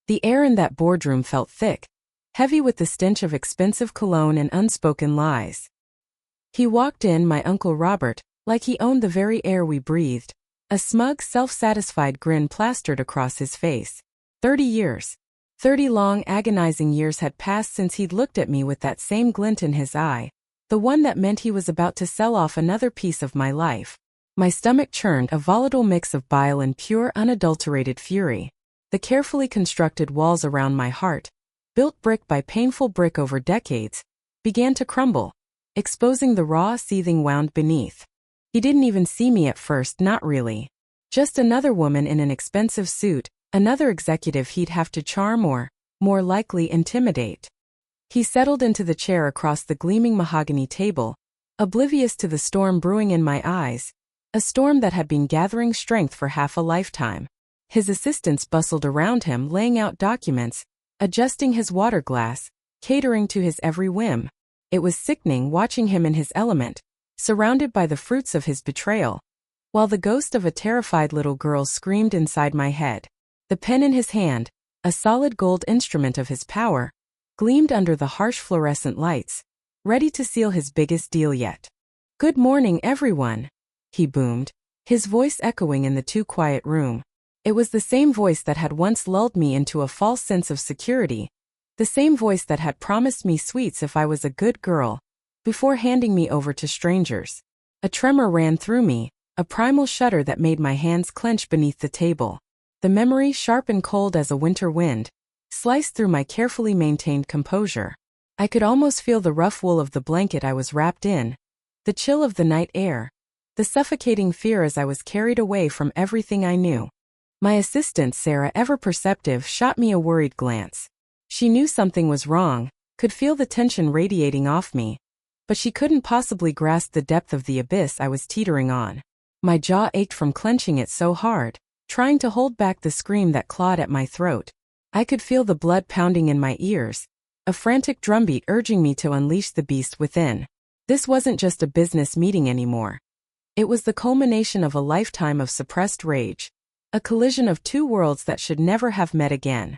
The air in that boardroom felt thick, heavy with the stench of expensive cologne and unspoken lies. He walked in, my Uncle Robert, like he owned the very air we breathed, a smug, self-satisfied grin plastered across his face. 30 years. 30 long, agonizing years had passed since he'd looked at me with that same glint in his eye, the one that meant he was about to sell off another piece of my life. My stomach churned, a volatile mix of bile and pure, unadulterated fury. The carefully constructed walls around my heart, built brick by painful brick over decades, began to crumble, exposing the raw, seething wound beneath. He didn't even see me at first, not really. Just another woman in an expensive suit, another executive he'd have to charm or, more likely, intimidate. He settled into the chair across the gleaming mahogany table, oblivious to the storm brewing in my eyes, a storm that had been gathering strength for half a lifetime. His assistants bustled around him, laying out documents, adjusting his water glass, catering to his every whim. It was sickening watching him in his element, surrounded by the fruits of his betrayal, while the ghost of a terrified little girl screamed inside my head. The pen in his hand, a solid gold instrument of his power, gleamed under the harsh fluorescent lights, ready to seal his biggest deal yet. "Good morning, everyone," he boomed, his voice echoing in the too quiet room. It was the same voice that had once lulled me into a false sense of security, the same voice that had promised me sweets if I was a good girl, before handing me over to strangers. A tremor ran through me, a primal shudder that made my hands clench beneath the table. The memory, sharp and cold as a winter wind, sliced through my carefully maintained composure. I could almost feel the rough wool of the blanket I was wrapped in, the chill of the night air, the suffocating fear as I was carried away from everything I knew. My assistant, Sarah, ever perceptive, shot me a worried glance. She knew something was wrong, could feel the tension radiating off me, but she couldn't possibly grasp the depth of the abyss I was teetering on. My jaw ached from clenching it so hard, trying to hold back the scream that clawed at my throat. I could feel the blood pounding in my ears, a frantic drumbeat urging me to unleash the beast within. This wasn't just a business meeting anymore. It was the culmination of a lifetime of suppressed rage, a collision of two worlds that should never have met again.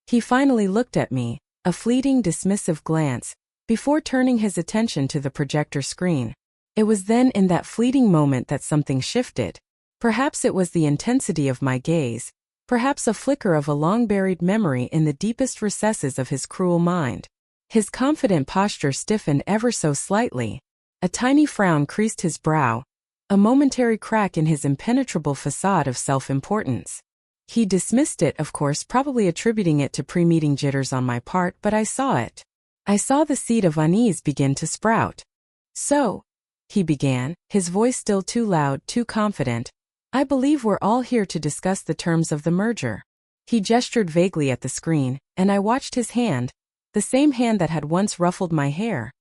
He finally looked at me, a fleeting, dismissive glance, before turning his attention to the projector screen. It was then, in that fleeting moment, that something shifted. Perhaps it was the intensity of my gaze, perhaps a flicker of a long-buried memory in the deepest recesses of his cruel mind. His confident posture stiffened ever so slightly. A tiny frown creased his brow, a momentary crack in his impenetrable facade of self-importance. He dismissed it, of course, probably attributing it to pre-meeting jitters on my part, but I saw it. I saw the seed of unease begin to sprout. "So," he began, his voice still too loud, too confident, "I believe we're all here to discuss the terms of the merger." He gestured vaguely at the screen, and I watched his hand, the same hand that had once ruffled my hair,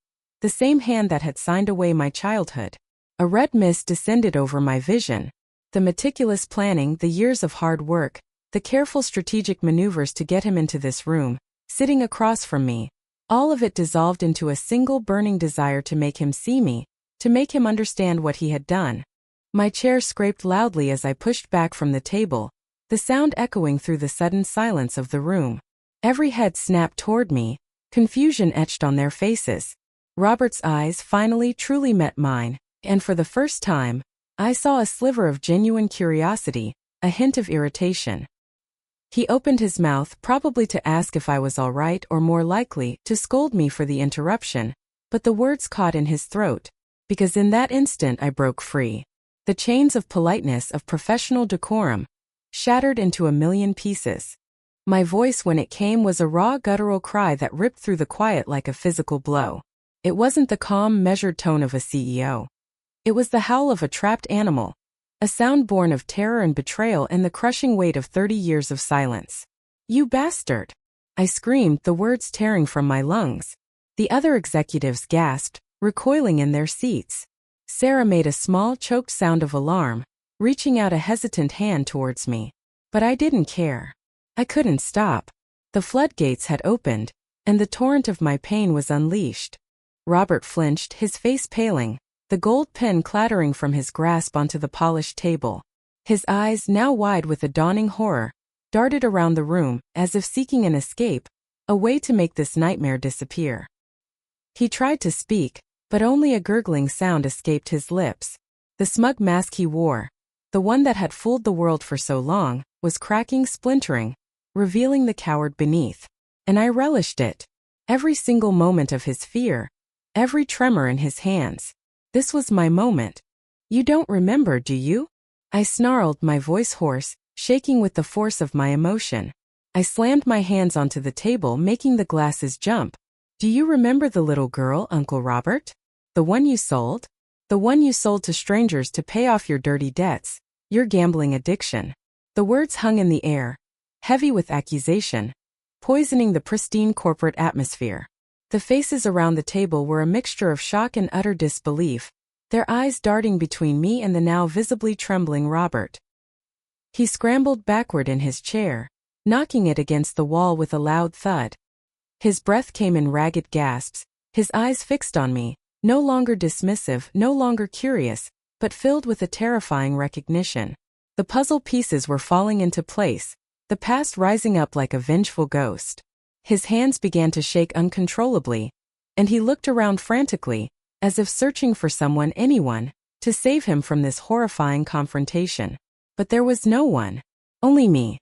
the same hand that had signed away my childhood. A red mist descended over my vision. The meticulous planning, the years of hard work, the careful strategic maneuvers to get him into this room, sitting across from me, all of it dissolved into a single burning desire to make him see me, to make him understand what he had done. My chair scraped loudly as I pushed back from the table, the sound echoing through the sudden silence of the room. Every head snapped toward me, confusion etched on their faces. Robert's eyes finally truly met mine, and for the first time, I saw a sliver of genuine curiosity, a hint of irritation. He opened his mouth, probably to ask if I was all right, or more likely, to scold me for the interruption, but the words caught in his throat, because in that instant I broke free. The chains of politeness, of professional decorum, shattered into a million pieces. My voice, when it came, was a raw, guttural cry that ripped through the quiet like a physical blow. It wasn't the calm, measured tone of a CEO. It was the howl of a trapped animal, a sound born of terror and betrayal and the crushing weight of 30 years of silence. "You bastard!" I screamed, the words tearing from my lungs. The other executives gasped, recoiling in their seats. Sarah made a small, choked sound of alarm, reaching out a hesitant hand towards me. But I didn't care. I couldn't stop. The floodgates had opened, and the torrent of my pain was unleashed. Robert flinched, his face paling, the gold pen clattering from his grasp onto the polished table. His eyes, now wide with a dawning horror, darted around the room, as if seeking an escape, a way to make this nightmare disappear. He tried to speak, but only a gurgling sound escaped his lips. The smug mask he wore, the one that had fooled the world for so long, was cracking, splintering, revealing the coward beneath. And I relished it. Every single moment of his fear, every tremor in his hands. This was my moment. You don't remember, do you? I snarled, my voice hoarse, shaking with the force of my emotion. I slammed my hands onto the table, making the glasses jump. Do you remember the little girl, Uncle Robert? The one you sold? The one you sold to strangers to pay off your dirty debts, your gambling addiction. The words hung in the air, heavy with accusation, poisoning the pristine corporate atmosphere. The faces around the table were a mixture of shock and utter disbelief, their eyes darting between me and the now visibly trembling Robert. He scrambled backward in his chair, knocking it against the wall with a loud thud. His breath came in ragged gasps, his eyes fixed on me, no longer dismissive, no longer curious, but filled with a terrifying recognition. The puzzle pieces were falling into place, the past rising up like a vengeful ghost. His hands began to shake uncontrollably, and he looked around frantically, as if searching for someone, anyone, to save him from this horrifying confrontation. But there was no one. Only me.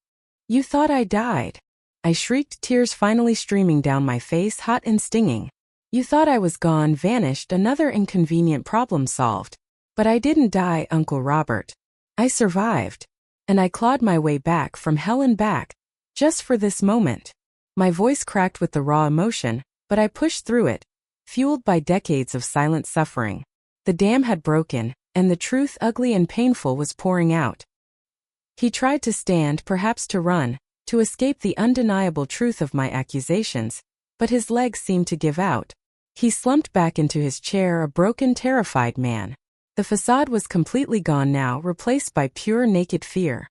You thought I died. I shrieked, tears finally streaming down my face, hot and stinging. You thought I was gone, vanished, another inconvenient problem solved. But I didn't die, Uncle Robert. I survived. And I clawed my way back from hell and back, just for this moment. My voice cracked with the raw emotion, but I pushed through it, fueled by decades of silent suffering. The dam had broken, and the truth, ugly and painful, was pouring out. He tried to stand, perhaps to run, to escape the undeniable truth of my accusations, but his legs seemed to give out. He slumped back into his chair, a broken, terrified man. The facade was completely gone now, replaced by pure, naked fear.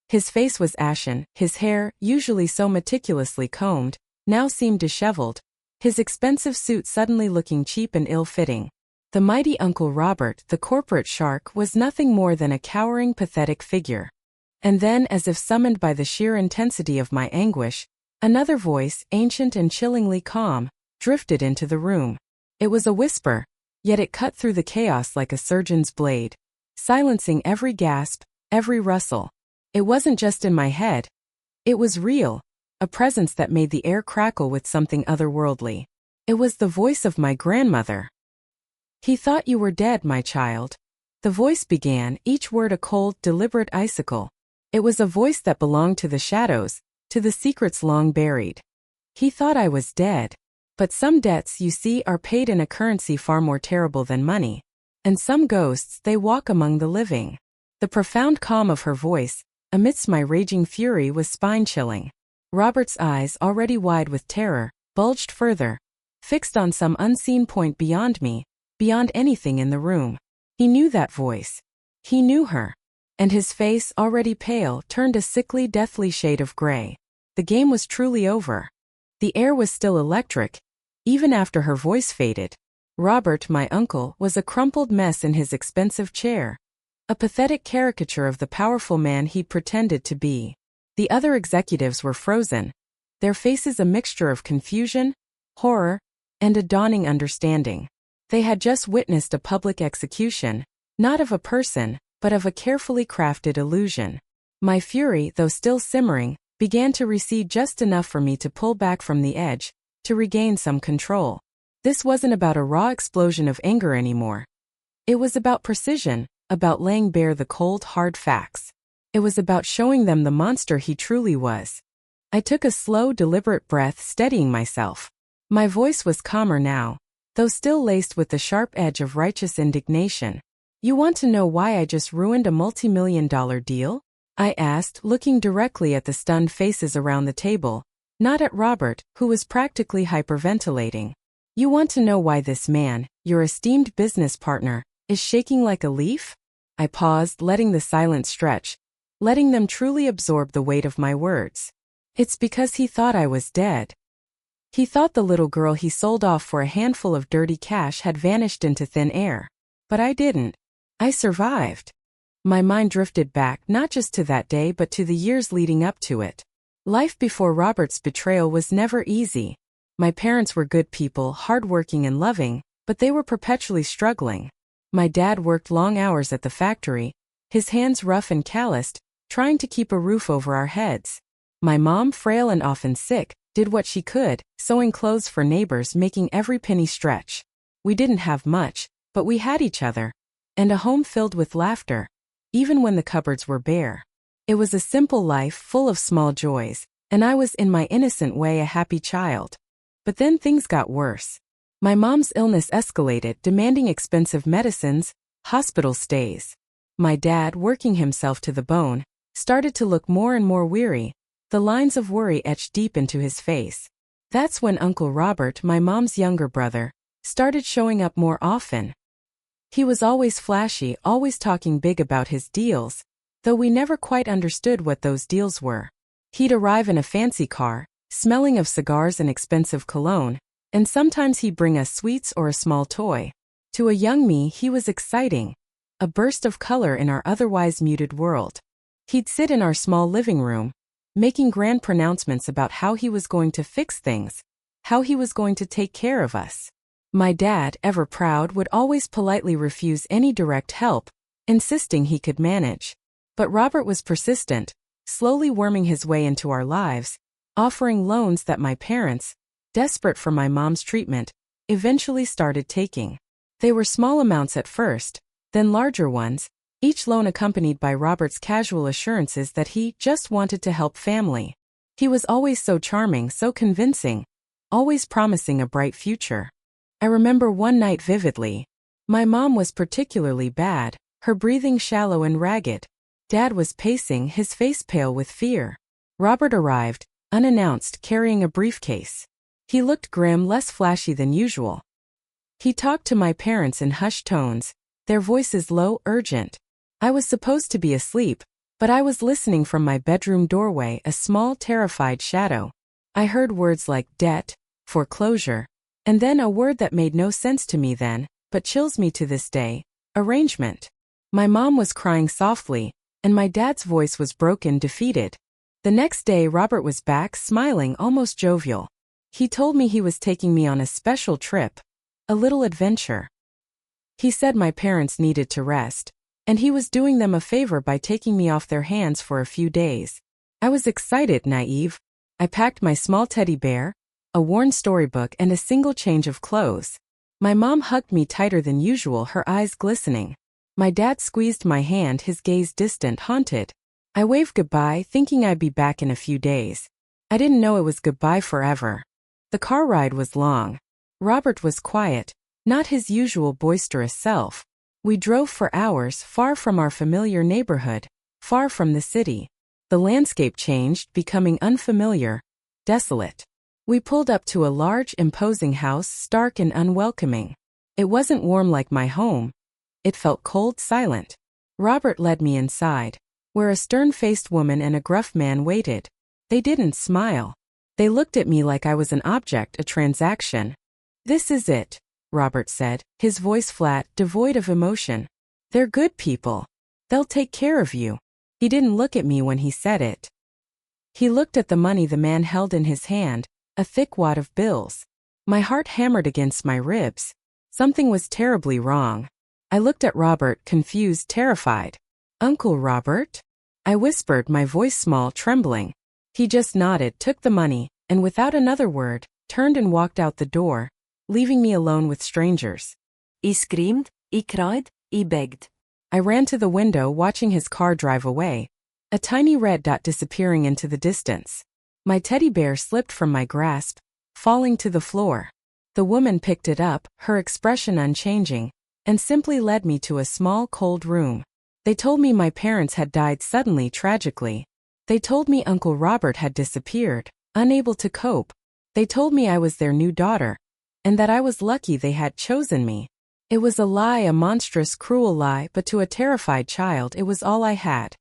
His face was ashen, his hair, usually so meticulously combed, now seemed disheveled, his expensive suit suddenly looking cheap and ill-fitting. The mighty Uncle Robert, the corporate shark, was nothing more than a cowering, pathetic figure. And then, as if summoned by the sheer intensity of my anguish, another voice, ancient and chillingly calm, drifted into the room. It was a whisper, yet it cut through the chaos like a surgeon's blade, silencing every gasp, every rustle. It wasn't just in my head. It was real, a presence that made the air crackle with something otherworldly. It was the voice of my grandmother. He thought you were dead, my child. The voice began, each word a cold, deliberate icicle. It was a voice that belonged to the shadows, to the secrets long buried. He thought I was dead. But some debts, you see, are paid in a currency far more terrible than money. And some ghosts, they walk among the living. The profound calm of her voice, amidst my raging fury, was spine-chilling. Robert's eyes, already wide with terror, bulged further, fixed on some unseen point beyond me, beyond anything in the room. He knew that voice. He knew her. And his face, already pale, turned a sickly, deathly shade of gray. The game was truly over. The air was still electric, even after her voice faded. Robert, my uncle, was a crumpled mess in his expensive chair, a pathetic caricature of the powerful man he pretended to be. The other executives were frozen, their faces a mixture of confusion, horror, and a dawning understanding. They had just witnessed a public execution, not of a person, but of a carefully crafted illusion. My fury, though still simmering, began to recede just enough for me to pull back from the edge, to regain some control. This wasn't about a raw explosion of anger anymore. It was about precision, about laying bare the cold, hard facts. It was about showing them the monster he truly was. I took a slow, deliberate breath, steadying myself. My voice was calmer now, though still laced with the sharp edge of righteous indignation. You want to know why I just ruined a multi-million-dollar deal? I asked, looking directly at the stunned faces around the table, not at Robert, who was practically hyperventilating. You want to know why this man, your esteemed business partner, is shaking like a leaf? I paused, letting the silence stretch, letting them truly absorb the weight of my words. It's because he thought I was dead. He thought the little girl he sold off for a handful of dirty cash had vanished into thin air. But I didn't. I survived. My mind drifted back not just to that day but to the years leading up to it. Life before Robert's betrayal was never easy. My parents were good people, hardworking and loving, but they were perpetually struggling. My dad worked long hours at the factory, his hands rough and calloused, trying to keep a roof over our heads. My mom, frail and often sick, did what she could, sewing clothes for neighbors, making every penny stretch. We didn't have much, but we had each other. And a home filled with laughter, even when the cupboards were bare. It was a simple life full of small joys, and I was in my innocent way a happy child. But then things got worse. My mom's illness escalated, demanding expensive medicines, hospital stays. My dad, working himself to the bone, started to look more and more weary, the lines of worry etched deep into his face. That's when Uncle Robert, my mom's younger brother, started showing up more often. He was always flashy, always talking big about his deals, though we never quite understood what those deals were. He'd arrive in a fancy car, smelling of cigars and expensive cologne, and sometimes he'd bring us sweets or a small toy. To a young me, he was exciting, a burst of color in our otherwise muted world. He'd sit in our small living room, making grand pronouncements about how he was going to fix things, how he was going to take care of us. My dad, ever proud, would always politely refuse any direct help, insisting he could manage. But Robert was persistent, slowly worming his way into our lives, offering loans that my parents, desperate for my mom's treatment, eventually started taking. They were small amounts at first, then larger ones, each loan accompanied by Robert's casual assurances that he just wanted to help family. He was always so charming, so convincing, always promising a bright future. I remember one night vividly. My mom was particularly bad, her breathing shallow and ragged. Dad was pacing, his face pale with fear. Robert arrived, unannounced, carrying a briefcase. He looked grim, less flashy than usual. He talked to my parents in hushed tones, their voices low, urgent. I was supposed to be asleep, but I was listening from my bedroom doorway, a small, terrified shadow. I heard words like debt, foreclosure, and then a word that made no sense to me then, but chills me to this day: arrangement. My mom was crying softly, and my dad's voice was broken, defeated. The next day Robert was back, smiling, almost jovial. He told me he was taking me on a special trip, a little adventure. He said my parents needed to rest, and he was doing them a favor by taking me off their hands for a few days. I was excited, naive. I packed my small teddy bear, a worn storybook, and a single change of clothes. My mom hugged me tighter than usual, her eyes glistening. My dad squeezed my hand, his gaze distant, haunted. I waved goodbye, thinking I'd be back in a few days. I didn't know it was goodbye forever. The car ride was long. Robert was quiet, not his usual boisterous self. We drove for hours, far from our familiar neighborhood, far from the city. The landscape changed, becoming unfamiliar, desolate. We pulled up to a large, imposing house, stark and unwelcoming. It wasn't warm like my home. It felt cold, silent. Robert led me inside, where a stern-faced woman and a gruff man waited. They didn't smile. They looked at me like I was an object, a transaction. "This is it," Robert said, his voice flat, devoid of emotion. "They're good people. They'll take care of you." He didn't look at me when he said it. He looked at the money the man held in his hand, a thick wad of bills. My heart hammered against my ribs. Something was terribly wrong. I looked at Robert, confused, terrified. "Uncle Robert?" I whispered, my voice small, trembling. He just nodded, took the money, and without another word, turned and walked out the door, leaving me alone with strangers. He screamed, he cried, he begged. I ran to the window, watching his car drive away, a tiny red dot disappearing into the distance. My teddy bear slipped from my grasp, falling to the floor. The woman picked it up, her expression unchanging, and simply led me to a small, cold room. They told me my parents had died suddenly, tragically. They told me Uncle Robert had disappeared, unable to cope. They told me I was their new daughter, and that I was lucky they had chosen me. It was a lie, a monstrous, cruel lie, but to a terrified child it was all I had.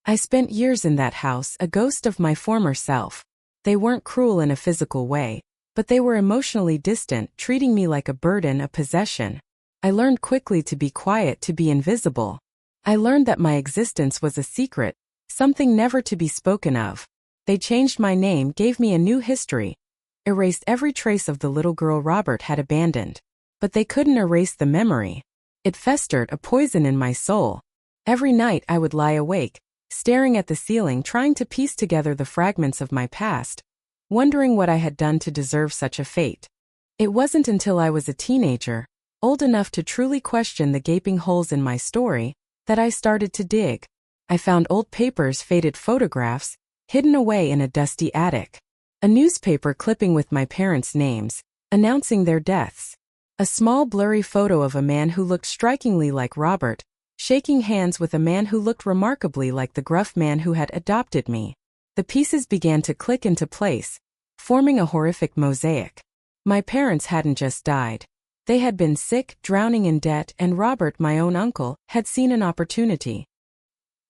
I spent years in that house, a ghost of my former self. They weren't cruel in a physical way, but they were emotionally distant, treating me like a burden, a possession. I learned quickly to be quiet, to be invisible. I learned that my existence was a secret, something never to be spoken of. They changed my name, gave me a new history, erased every trace of the little girl Robert had abandoned. But they couldn't erase the memory. It festered, a poison in my soul. Every night I would lie awake, staring at the ceiling, trying to piece together the fragments of my past, wondering what I had done to deserve such a fate. It wasn't until I was a teenager, old enough to truly question the gaping holes in my story, that I started to dig. I found old papers, faded photographs, hidden away in a dusty attic. A newspaper clipping with my parents' names, announcing their deaths. A small blurry photo of a man who looked strikingly like Robert, shaking hands with a man who looked remarkably like the gruff man who had adopted me. The pieces began to click into place, forming a horrific mosaic. My parents hadn't just died. They had been sick, drowning in debt, and Robert, my own uncle, had seen an opportunity.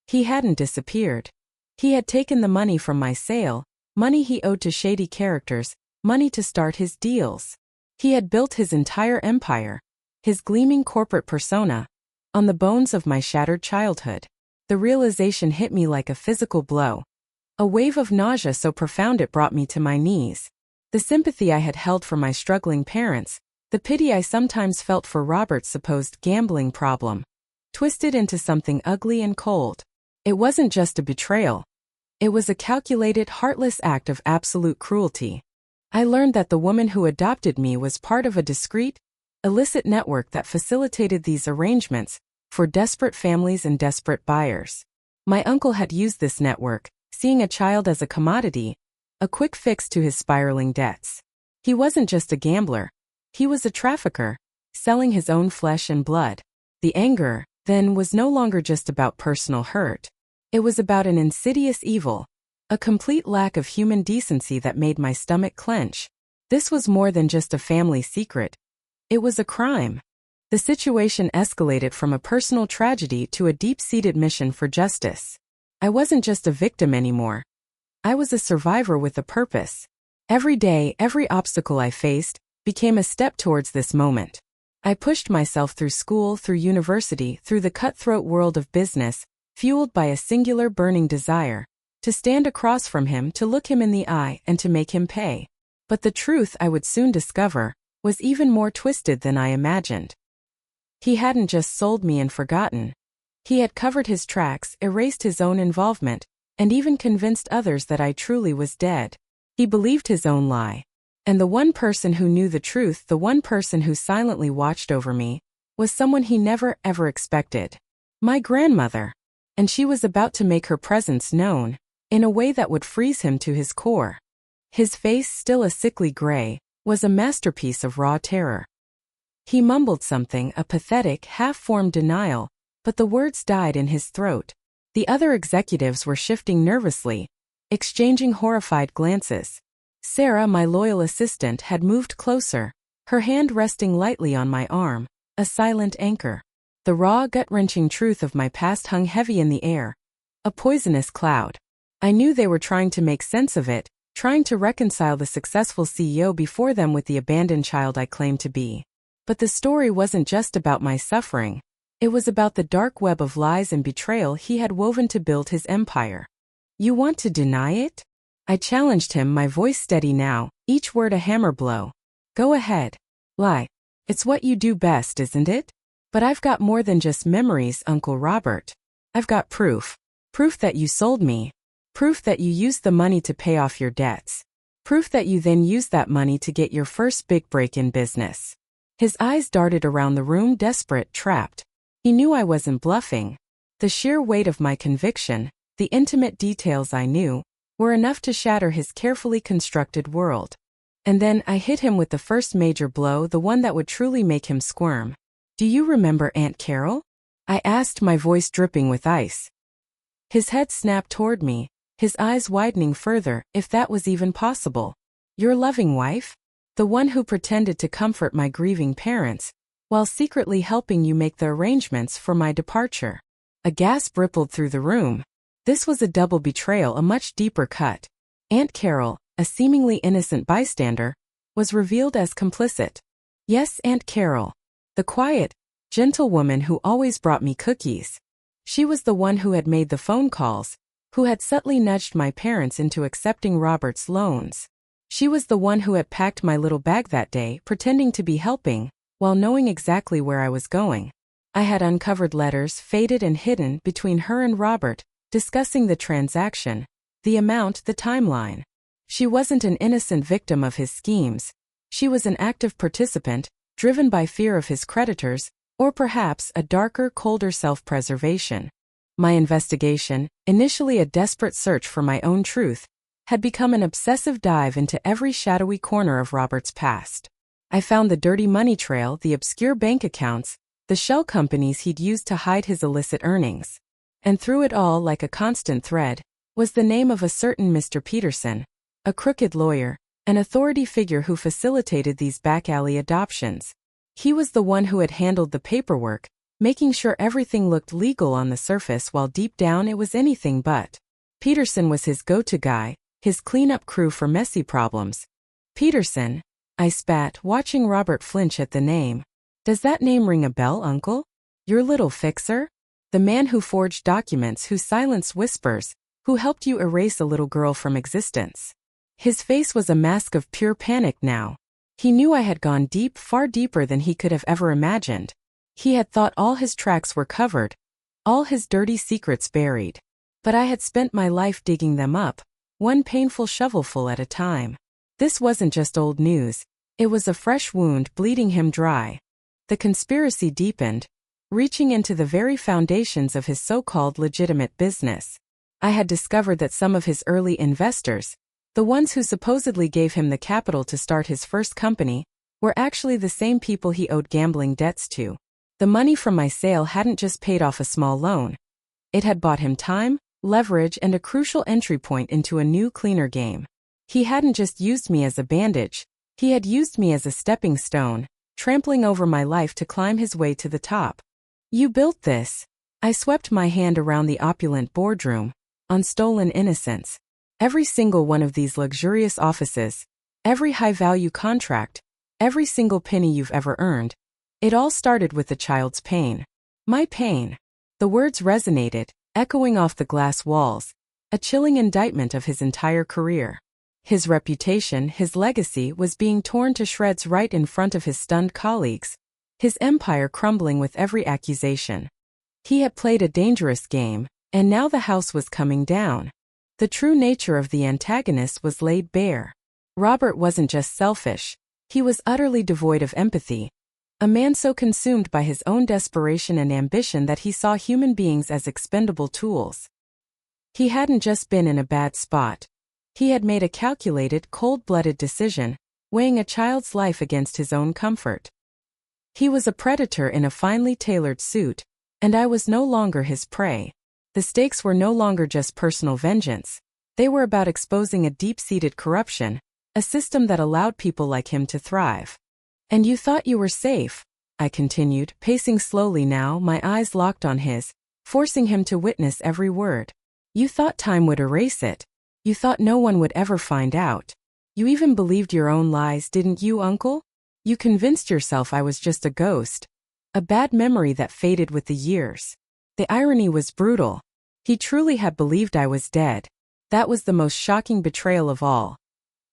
He hadn't disappeared. He had taken the money from my sale, money he owed to shady characters, money to start his deals. He had built his entire empire, his gleaming corporate persona, on the bones of my shattered childhood. The realization hit me like a physical blow. A wave of nausea so profound it brought me to my knees. The sympathy I had held for my struggling parents, the pity I sometimes felt for Robert's supposed gambling problem, twisted into something ugly and cold. It wasn't just a betrayal. It was a calculated, heartless act of absolute cruelty. I learned that the woman who adopted me was part of a discreet, illicit network that facilitated these arrangements for desperate families and desperate buyers. My uncle had used this network, seeing a child as a commodity, a quick fix to his spiraling debts. He wasn't just a gambler. He was a trafficker, selling his own flesh and blood. The anger, then, was no longer just about personal hurt. It was about an insidious evil, a complete lack of human decency that made my stomach clench. This was more than just a family secret. It was a crime. The situation escalated from a personal tragedy to a deep-seated mission for justice. I wasn't just a victim anymore. I was a survivor with a purpose. Every day, every obstacle I faced, became a step towards this moment. I pushed myself through school, through university, through the cutthroat world of business, fueled by a singular burning desire, to stand across from him, to look him in the eye, and to make him pay. But the truth, I would soon discover, was even more twisted than I imagined. He hadn't just sold me and forgotten. He had covered his tracks, erased his own involvement, and even convinced others that I truly was dead. He believed his own lie. And the one person who knew the truth, the one person who silently watched over me, was someone he never ever expected. My grandmother. And she was about to make her presence known, in a way that would freeze him to his core. His face, still a sickly gray, was a masterpiece of raw terror. He mumbled something, a pathetic, half-formed denial, but the words died in his throat. The other executives were shifting nervously, exchanging horrified glances. Sarah, my loyal assistant, had moved closer, her hand resting lightly on my arm, a silent anchor. The raw, gut-wrenching truth of my past hung heavy in the air, a poisonous cloud. I knew they were trying to make sense of it, trying to reconcile the successful CEO before them with the abandoned child I claimed to be. But the story wasn't just about my suffering. It was about the dark web of lies and betrayal he had woven to build his empire. You want to deny it? I challenged him, my voice steady now, each word a hammer blow. Go ahead. Lie. It's what you do best, isn't it? But I've got more than just memories, Uncle Robert. I've got proof. Proof that you sold me. Proof that you used the money to pay off your debts. Proof that you then used that money to get your first big break in business. His eyes darted around the room, desperate, trapped. He knew I wasn't bluffing. The sheer weight of my conviction, the intimate details I knew, were enough to shatter his carefully constructed world. And then I hit him with the first major blow, the one that would truly make him squirm. Do you remember Aunt Carol? I asked, my voice dripping with ice. His head snapped toward me, his eyes widening further, if that was even possible. Your loving wife? The one who pretended to comfort my grieving parents, while secretly helping you make the arrangements for my departure. A gasp rippled through the room. This was a double betrayal, a much deeper cut. Aunt Carol, a seemingly innocent bystander, was revealed as complicit. Yes, Aunt Carol. The quiet, gentle woman who always brought me cookies. She was the one who had made the phone calls, who had subtly nudged my parents into accepting Robert's loans. She was the one who had packed my little bag that day, pretending to be helping, while knowing exactly where I was going. I had uncovered letters faded and hidden between her and Robert, discussing the transaction, the amount, the timeline. She wasn't an innocent victim of his schemes. She was an active participant, driven by fear of his creditors, or perhaps a darker, colder self-preservation. My investigation, initially a desperate search for my own truth, had become an obsessive dive into every shadowy corner of Robert's past. I found the dirty money trail, the obscure bank accounts, the shell companies he'd used to hide his illicit earnings. And through it all, like a constant thread, was the name of a certain Mr. Peterson, a crooked lawyer, an authority figure who facilitated these back-alley adoptions. He was the one who had handled the paperwork, making sure everything looked legal on the surface while deep down it was anything but. Peterson was his go-to guy, his cleanup crew for messy problems. Peterson, I spat, watching Robert flinch at the name. Does that name ring a bell, Uncle? Your little fixer? The man who forged documents, who silenced whispers, who helped you erase a little girl from existence. His face was a mask of pure panic now. He knew I had gone deep, far deeper than he could have ever imagined. He had thought all his tracks were covered, all his dirty secrets buried. But I had spent my life digging them up, one painful shovelful at a time. This wasn't just old news. It was a fresh wound bleeding him dry. The conspiracy deepened, reaching into the very foundations of his so-called legitimate business. I had discovered that some of his early investors, the ones who supposedly gave him the capital to start his first company, were actually the same people he owed gambling debts to. The money from my sale hadn't just paid off a small loan. It had bought him time, leverage, and a crucial entry point into a new, cleaner game. He hadn't just used me as a bandage. He had used me as a stepping stone, trampling over my life to climb his way to the top. You built this. I swept my hand around the opulent boardroom, on stolen innocence. Every single one of these luxurious offices, every high-value contract, every single penny you've ever earned. It all started with the child's pain. My pain. The words resonated, echoing off the glass walls, a chilling indictment of his entire career. His reputation, his legacy, was being torn to shreds right in front of his stunned colleagues, his empire crumbling with every accusation. He had played a dangerous game, and now the house was coming down. The true nature of the antagonist was laid bare. Robert wasn't just selfish. He was utterly devoid of empathy. A man so consumed by his own desperation and ambition that he saw human beings as expendable tools. He hadn't just been in a bad spot. He had made a calculated, cold-blooded decision, weighing a child's life against his own comfort. He was a predator in a finely tailored suit, and I was no longer his prey. The stakes were no longer just personal vengeance. They were about exposing a deep-seated corruption, a system that allowed people like him to thrive. And you thought you were safe, I continued, pacing slowly now, my eyes locked on his, forcing him to witness every word. You thought time would erase it. You thought no one would ever find out. You even believed your own lies, didn't you, Uncle? You convinced yourself I was just a ghost. A bad memory that faded with the years. The irony was brutal. He truly had believed I was dead. That was the most shocking betrayal of all.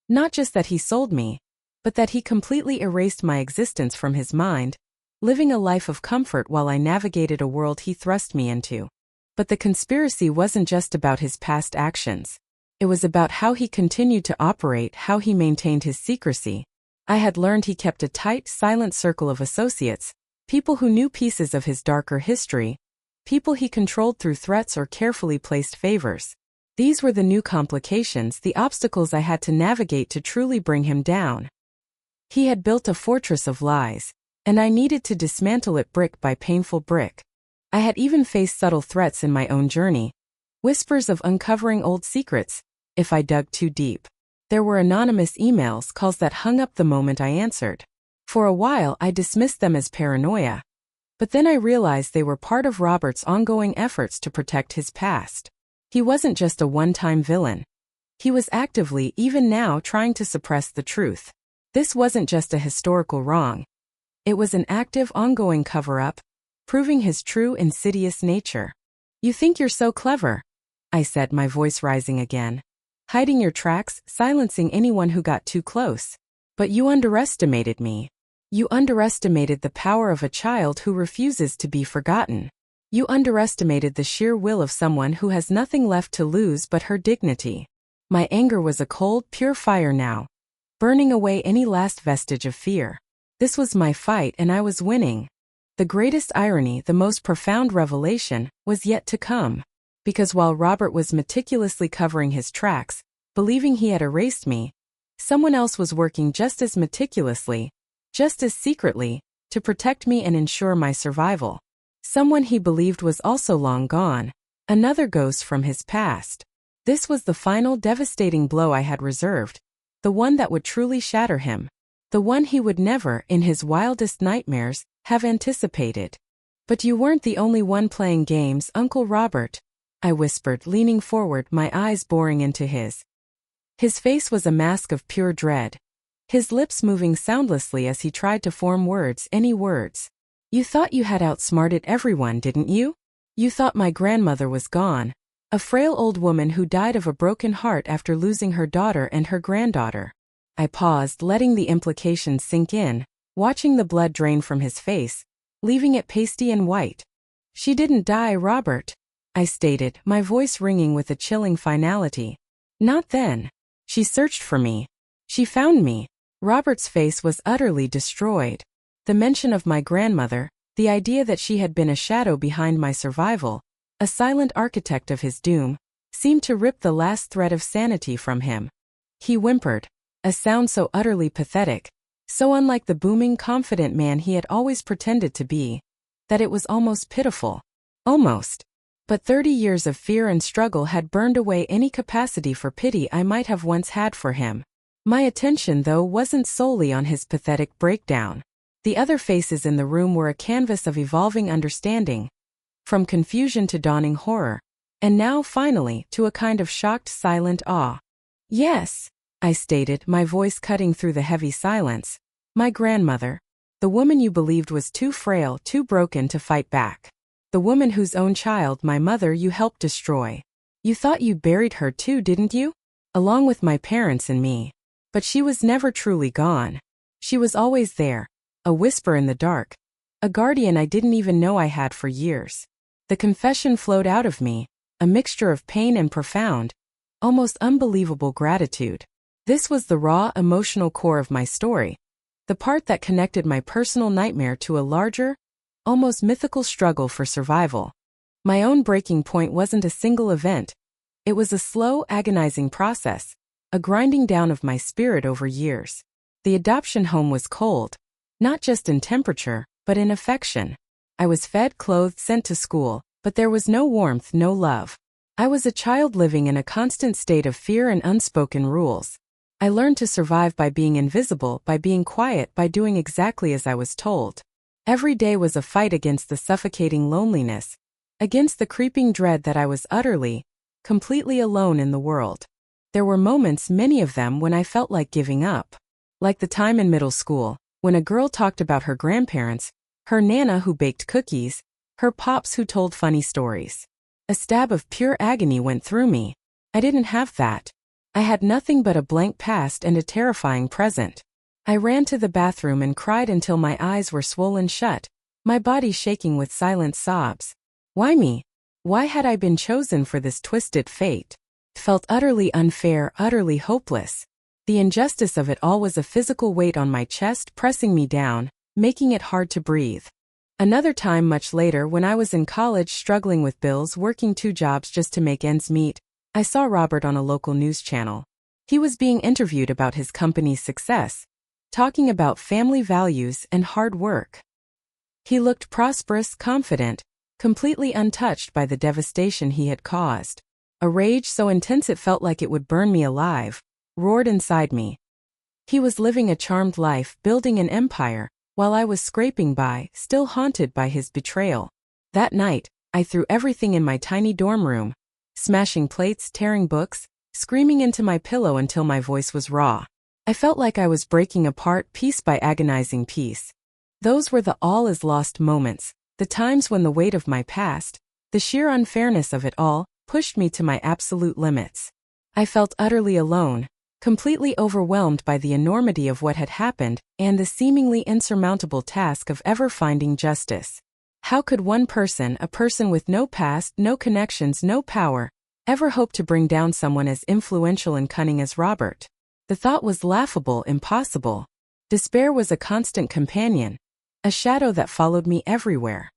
Not just that he sold me, but that he completely erased my existence from his mind, living a life of comfort while I navigated a world he thrust me into. But the conspiracy wasn't just about his past actions. It was about how he continued to operate, how he maintained his secrecy. I had learned he kept a tight, silent circle of associates, people who knew pieces of his darker history, people he controlled through threats or carefully placed favors. These were the new complications, the obstacles I had to navigate to truly bring him down. He had built a fortress of lies, and I needed to dismantle it brick by painful brick. I had even faced subtle threats in my own journey, whispers of uncovering old secrets, if I dug too deep. There were anonymous emails, calls that hung up the moment I answered. For a while I dismissed them as paranoia. But then I realized they were part of Robert's ongoing efforts to protect his past. He wasn't just a one-time villain. He was actively, even now, trying to suppress the truth. This wasn't just a historical wrong. It was an active, ongoing cover-up, proving his true, insidious nature. You think you're so clever, I said, my voice rising again. Hiding your tracks, silencing anyone who got too close. But you underestimated me. You underestimated the power of a child who refuses to be forgotten. You underestimated the sheer will of someone who has nothing left to lose but her dignity. My anger was a cold, pure fire now, burning away any last vestige of fear. This was my fight and I was winning. The greatest irony, the most profound revelation, was yet to come. Because while Robert was meticulously covering his tracks, believing he had erased me, someone else was working just as meticulously, just as secretly, to protect me and ensure my survival. Someone he believed was also long gone, another ghost from his past. This was the final devastating blow I had reserved, the one that would truly shatter him, the one he would never, in his wildest nightmares, have anticipated. But you weren't the only one playing games, Uncle Robert, I whispered, leaning forward, my eyes boring into his. His face was a mask of pure dread, his lips moving soundlessly as he tried to form words, any words. You thought you had outsmarted everyone, didn't you? You thought my grandmother was gone, a frail old woman who died of a broken heart after losing her daughter and her granddaughter. I paused, letting the implications sink in, watching the blood drain from his face, leaving it pasty and white. She didn't die, Robert, I stated, my voice ringing with a chilling finality. Not then. She searched for me. She found me. Robert's face was utterly destroyed. The mention of my grandmother, the idea that she had been a shadow behind my survival, a silent architect of his doom, seemed to rip the last thread of sanity from him. He whimpered, a sound so utterly pathetic, so unlike the booming, confident man he had always pretended to be, that it was almost pitiful. Almost. But 30 years of fear and struggle had burned away any capacity for pity I might have once had for him. My attention, though, wasn't solely on his pathetic breakdown. The other faces in the room were a canvas of evolving understanding, from confusion to dawning horror, and now, finally, to a kind of shocked, silent awe. Yes, I stated, my voice cutting through the heavy silence. My grandmother, the woman you believed was too frail, too broken to fight back. The woman whose own child, my mother, you helped destroy. You thought you buried her too, didn't you? Along with my parents and me. But she was never truly gone. She was always there. A whisper in the dark. A guardian I didn't even know I had for years. The confession flowed out of me, a mixture of pain and profound, almost unbelievable gratitude. This was the raw, emotional core of my story, the part that connected my personal nightmare to a larger, almost mythical struggle for survival. My own breaking point wasn't a single event. It was a slow, agonizing process, a grinding down of my spirit over years. The adoption home was cold, not just in temperature, but in affection. I was fed, clothed, sent to school, but there was no warmth, no love. I was a child living in a constant state of fear and unspoken rules. I learned to survive by being invisible, by being quiet, by doing exactly as I was told. Every day was a fight against the suffocating loneliness, against the creeping dread that I was utterly, completely alone in the world. There were moments, many of them, when I felt like giving up. Like the time in middle school, when a girl talked about her grandparents, her nana who baked cookies, her pops who told funny stories. A stab of pure agony went through me. I didn't have that. I had nothing but a blank past and a terrifying present. I ran to the bathroom and cried until my eyes were swollen shut, my body shaking with silent sobs. Why me? Why had I been chosen for this twisted fate? It felt utterly unfair, utterly hopeless. The injustice of it all was a physical weight on my chest, pressing me down, making it hard to breathe. Another time much later, when I was in college struggling with bills, working 2 jobs just to make ends meet, I saw Robert on a local news channel. He was being interviewed about his company's success, talking about family values and hard work. He looked prosperous, confident, completely untouched by the devastation he had caused. A rage so intense it felt like it would burn me alive, roared inside me. He was living a charmed life, building an empire, while I was scraping by, still haunted by his betrayal. That night, I threw everything in my tiny dorm room, smashing plates, tearing books, screaming into my pillow until my voice was raw. I felt like I was breaking apart piece by agonizing piece. Those were the all is lost moments, the times when the weight of my past, The sheer unfairness of it all pushed me to my absolute limits. I felt utterly alone, completely overwhelmed by the enormity of what had happened and the seemingly insurmountable task of ever finding justice. How could one person, a person with no past, no connections, no power, ever hope to bring down someone as influential and cunning as Robert? The thought was laughable, impossible. Despair was a constant companion, a shadow that followed me everywhere.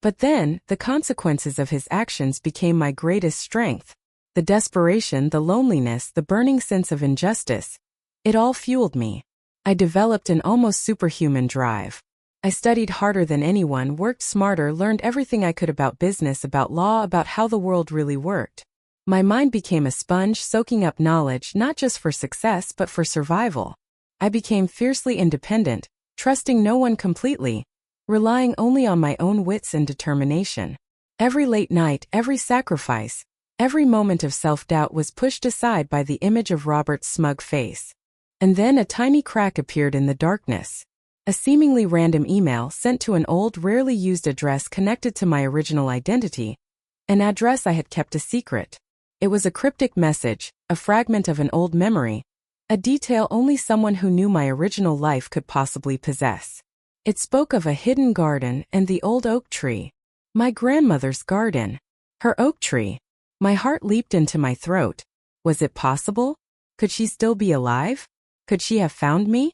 But then, the consequences of his actions became my greatest strength. The desperation, the loneliness, the burning sense of injustice. It all fueled me. I developed an almost superhuman drive. I studied harder than anyone, worked smarter, learned everything I could about business, about law, about how the world really worked. My mind became a sponge, soaking up knowledge not just for success but for survival. I became fiercely independent, trusting no one completely, relying only on my own wits and determination. Every late night, every sacrifice, every moment of self-doubt was pushed aside by the image of Robert's smug face. And then a tiny crack appeared in the darkness. A seemingly random email sent to an old, rarely used address connected to my original identity, an address I had kept a secret. It was a cryptic message, a fragment of an old memory, a detail only someone who knew my original life could possibly possess. It spoke of a hidden garden and the old oak tree. My grandmother's garden. Her oak tree. My heart leaped into my throat. Was it possible? Could she still be alive? Could she have found me?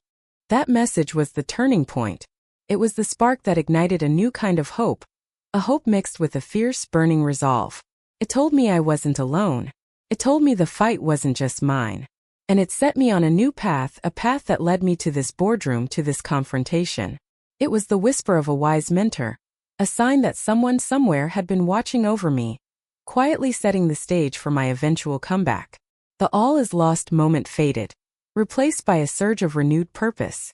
That message was the turning point. It was the spark that ignited a new kind of hope, a hope mixed with a fierce, burning resolve. It told me I wasn't alone. It told me the fight wasn't just mine. And it set me on a new path, a path that led me to this boardroom, to this confrontation. It was the whisper of a wise mentor, a sign that someone somewhere had been watching over me, quietly setting the stage for my eventual comeback. The all-is-lost moment faded, replaced by a surge of renewed purpose.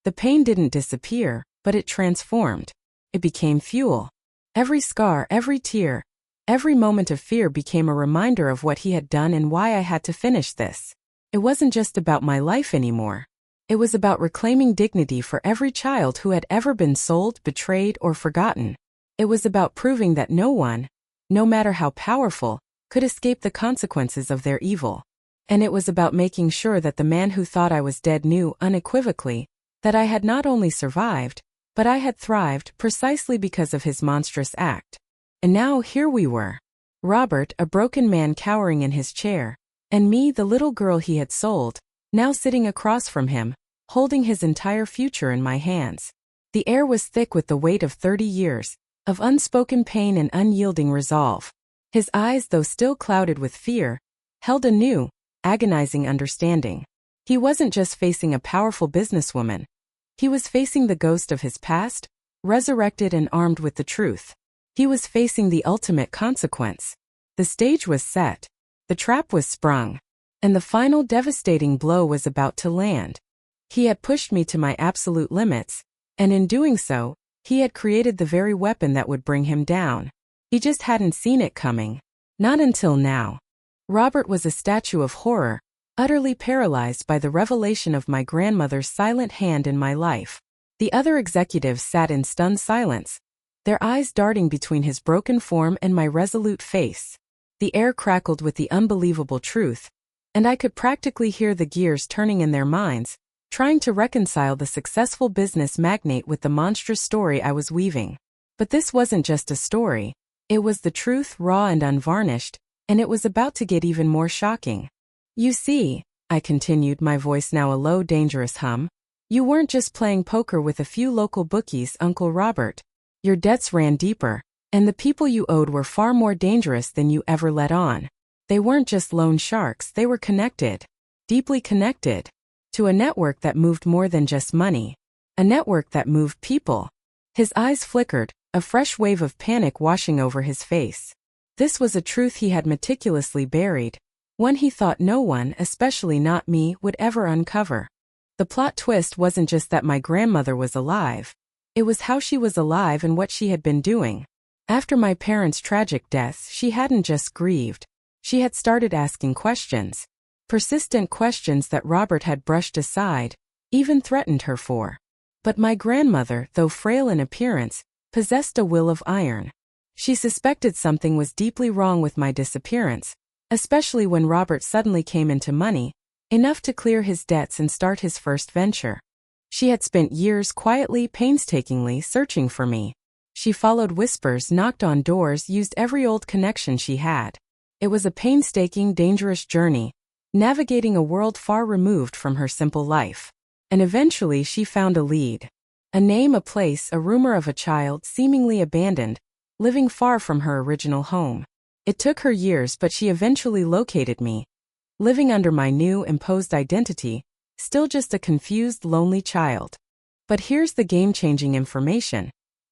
The pain didn't disappear, but it transformed. It became fuel. Every scar, every tear, every moment of fear became a reminder of what he had done and why I had to finish this. It wasn't just about my life anymore. It was about reclaiming dignity for every child who had ever been sold, betrayed, or forgotten. It was about proving that no one, no matter how powerful, could escape the consequences of their evil. And it was about making sure that the man who thought I was dead knew unequivocally that I had not only survived, but I had thrived precisely because of his monstrous act. And now here we were. Robert, a broken man cowering in his chair, and me, the little girl he had sold, now sitting across from him, holding his entire future in my hands. The air was thick with the weight of 30 years, of unspoken pain and unyielding resolve. His eyes, though still clouded with fear, held a new, agonizing understanding. He wasn't just facing a powerful businesswoman. He was facing the ghost of his past, resurrected and armed with the truth. He was facing the ultimate consequence. The stage was set. The trap was sprung. And the final devastating blow was about to land. He had pushed me to my absolute limits, and in doing so, he had created the very weapon that would bring him down. He just hadn't seen it coming. Not until now. Robert was a statue of horror, utterly paralyzed by the revelation of my grandmother's silent hand in my life. The other executives sat in stunned silence, their eyes darting between his broken form and my resolute face. The air crackled with the unbelievable truth, and I could practically hear the gears turning in their minds, trying to reconcile the successful business magnate with the monstrous story I was weaving. But this wasn't just a story. It was the truth, raw and unvarnished, and it was about to get even more shocking. You see, I continued, my voice now a low, dangerous hum, you weren't just playing poker with a few local bookies, Uncle Robert. Your debts ran deeper, and the people you owed were far more dangerous than you ever let on. They weren't just loan sharks, they were connected, deeply connected, to a network that moved more than just money, a network that moved people. His eyes flickered, a fresh wave of panic washing over his face. This was a truth he had meticulously buried, one he thought no one, especially not me, would ever uncover. The plot twist wasn't just that my grandmother was alive. It was how she was alive and what she had been doing. After my parents' tragic deaths, she hadn't just grieved. She had started asking questions. Persistent questions that Robert had brushed aside, even threatened her for. But my grandmother, though frail in appearance, possessed a will of iron. She suspected something was deeply wrong with my disappearance, especially when Robert suddenly came into money, enough to clear his debts and start his first venture. She had spent years quietly, painstakingly searching for me. She followed whispers, knocked on doors, used every old connection she had. It was a painstaking, dangerous journey, navigating a world far removed from her simple life. And eventually she found a lead. A name, a place, a rumor of a child seemingly abandoned, living far from her original home. It took her years, but she eventually located me, living under my new, imposed identity, still just a confused, lonely child. But here's the game-changing information.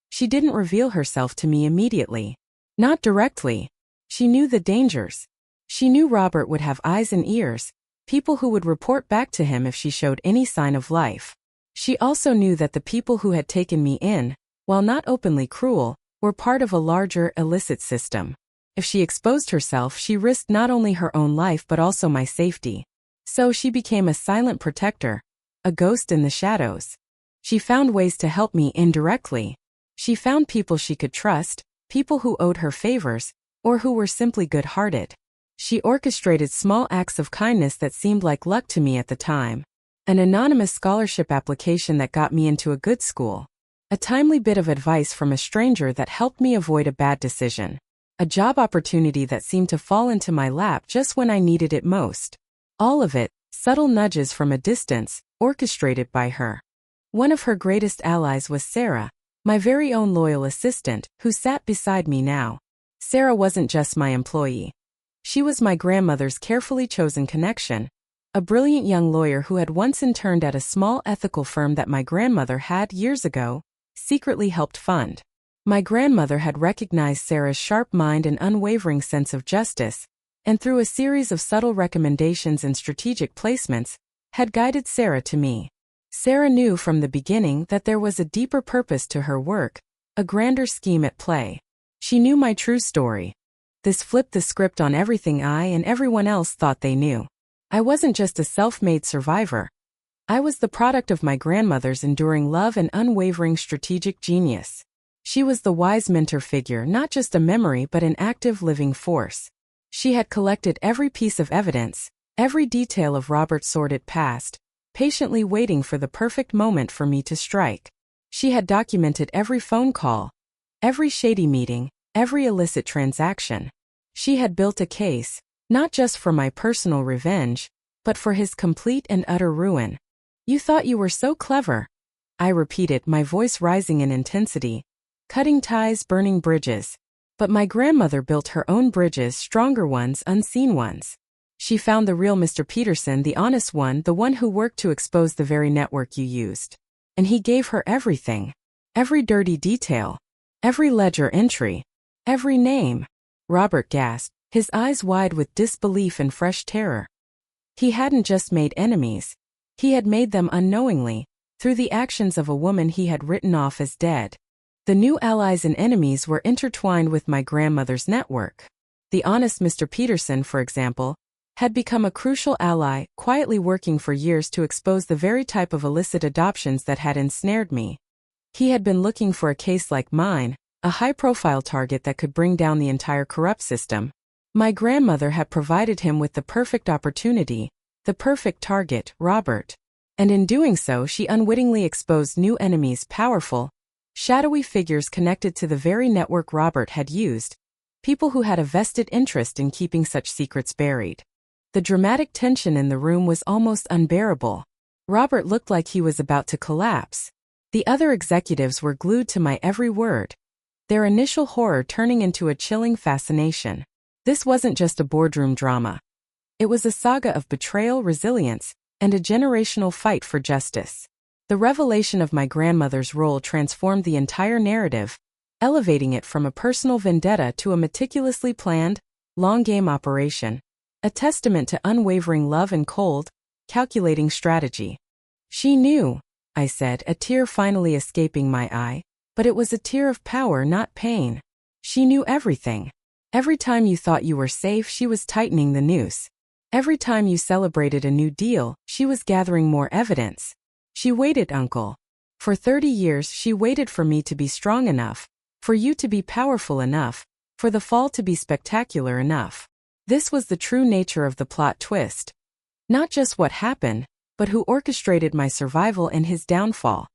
She didn't reveal herself to me immediately. Not directly. She knew the dangers. She knew Robert would have eyes and ears, people who would report back to him if she showed any sign of life. She also knew that the people who had taken me in, while not openly cruel, were part of a larger, illicit system. If she exposed herself, she risked not only her own life but also my safety. So she became a silent protector, a ghost in the shadows. She found ways to help me indirectly. She found people she could trust, people who owed her favors, or who were simply good-hearted. She orchestrated small acts of kindness that seemed like luck to me at the time. An anonymous scholarship application that got me into a good school. A timely bit of advice from a stranger that helped me avoid a bad decision. A job opportunity that seemed to fall into my lap just when I needed it most. All of it, subtle nudges from a distance, orchestrated by her. One of her greatest allies was Sarah, my very own loyal assistant, who sat beside me now. Sarah wasn't just my employee. She was my grandmother's carefully chosen connection, a brilliant young lawyer who had once interned at a small ethical firm that my grandmother had, years ago, secretly helped fund. My grandmother had recognized Sarah's sharp mind and unwavering sense of justice, and through a series of subtle recommendations and strategic placements, had guided Sarah to me. Sarah knew from the beginning that there was a deeper purpose to her work, a grander scheme at play. She knew my true story. This flipped the script on everything I and everyone else thought they knew. I wasn't just a self-made survivor. I was the product of my grandmother's enduring love and unwavering strategic genius. She was the wise mentor figure, not just a memory but an active living force. She had collected every piece of evidence, every detail of Robert's sordid past, patiently waiting for the perfect moment for me to strike. She had documented every phone call, every shady meeting, every illicit transaction. She had built a case, not just for my personal revenge, but for his complete and utter ruin. "You thought you were so clever," I repeated, my voice rising in intensity. "Cutting ties, burning bridges." But my grandmother built her own bridges, stronger ones, unseen ones. She found the real Mr. Peterson, the honest one, the one who worked to expose the very network you used. And he gave her everything. Every dirty detail. Every ledger entry. Every name. Robert gasped, his eyes wide with disbelief and fresh terror. He hadn't just made enemies. He had made them unknowingly, through the actions of a woman he had written off as dead. The new allies and enemies were intertwined with my grandmother's network. The honest Mr. Peterson, for example, had become a crucial ally, quietly working for years to expose the very type of illicit adoptions that had ensnared me. He had been looking for a case like mine, a high-profile target that could bring down the entire corrupt system. My grandmother had provided him with the perfect opportunity, the perfect target, Robert. And in doing so, she unwittingly exposed new enemies, powerful, shadowy figures connected to the very network Robert had used, people who had a vested interest in keeping such secrets buried. The dramatic tension in the room was almost unbearable. Robert looked like he was about to collapse. The other executives were glued to my every word, their initial horror turning into a chilling fascination. This wasn't just a boardroom drama. It was a saga of betrayal, resilience, and a generational fight for justice. The revelation of my grandmother's role transformed the entire narrative, elevating it from a personal vendetta to a meticulously planned, long-game operation, a testament to unwavering love and cold, calculating strategy. "She knew," I said, a tear finally escaping my eye, but it was a tear of power, not pain. "She knew everything. Every time you thought you were safe, she was tightening the noose. Every time you celebrated a new deal, she was gathering more evidence. She waited, Uncle. For 30 years she waited for me to be strong enough, for you to be powerful enough, for the fall to be spectacular enough. This was the true nature of the plot twist. Not just what happened, but who orchestrated my survival and his downfall.